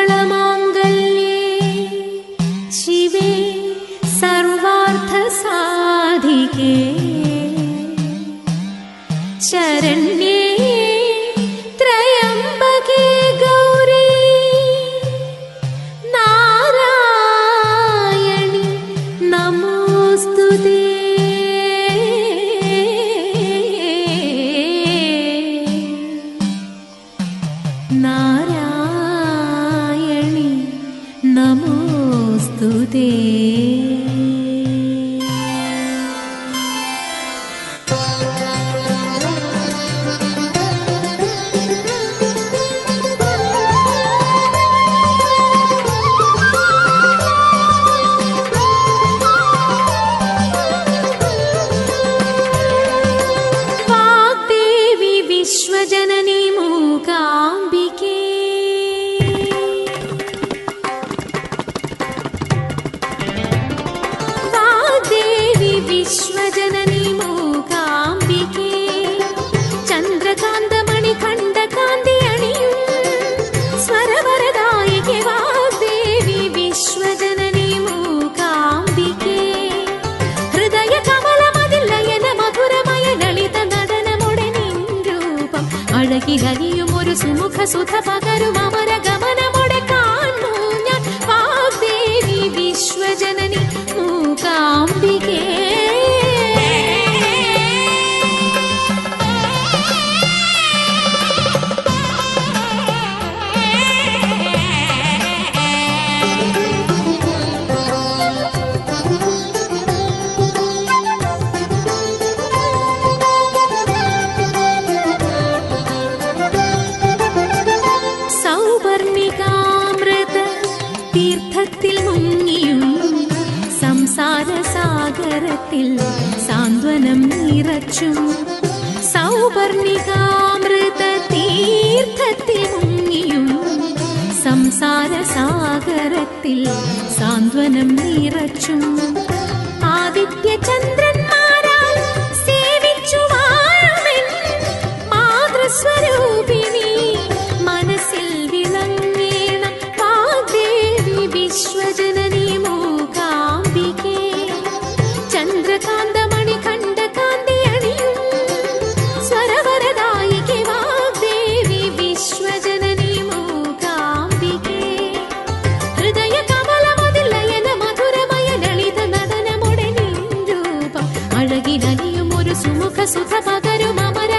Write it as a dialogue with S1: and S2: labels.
S1: സർവമംഗളമാംഗല്യേ ശിവേ സർവാർത്ഥസാധികേ ശരണ്യേ ത്രയംബകേ ഗൗരീ നാരായണി നമോസ്തുതേ. നാരായണി നമോസ്തുതേ. വാഗ്ദേവി വിശ്വജനനി മൂകാംബികേ വിശ്വജനനി മൂകാംബികേ ചന്ദ്രകാന്തമണി ഖണ്ഡകാന്തി അണിയും സ്വരവരദായികേ വാഗ്ദേവി വിശ്വജനനി മൂകാംബികേ ഹൃദയ കമലമതിൽ ലയന മധുരമയ ലളിത നടനമുടെ നിൻ രൂപം അഴകിലലിയും ഒരു സുമുഖ സുധ പകരും അമര ഗമനമുടെ കാണൂ ഞാൻ വാഗ്ദേവി വിശ്വജനനി മൂകാംബികേ. സൗവർണികാമൃത തീർത്ഥത്തിൽ മുങ്ങിയും സംസാരസാഗരത്തിൽ സാന്ത്വനം നിറച്ചും സൗവർണികാമൃത തീർത്ഥത്തിൽ മുങ്ങിയും സംസാരസാഗരത്തിൽ സാന്ത്വനം നിറച്ചും ആദിത്യചന്ദ്രന്മാരാൽ സേവിച്ചു വാഴുമെൻ മാതൃസ്വരൂപിണി മനസ്സിൽ വിളങ്ങേണം വാഗ്ദേവി വിശ്വജനനി മൂകാംബികേ ചന്ദ്രകാന്തമണി ഖണ്ഡകാന്തി അണിയും സ്വരവരദായികേ വാഗ്ദേവി വിശ്വജനനി മൂകാംബികേ ഹൃദയ കമലമതിൽ ലയന മധുരമയ ലളിത നടനമുടെ നിൻ രൂപം അഴകിലലിയും ഒരു സുമുഖ സുഖ പകരും അമര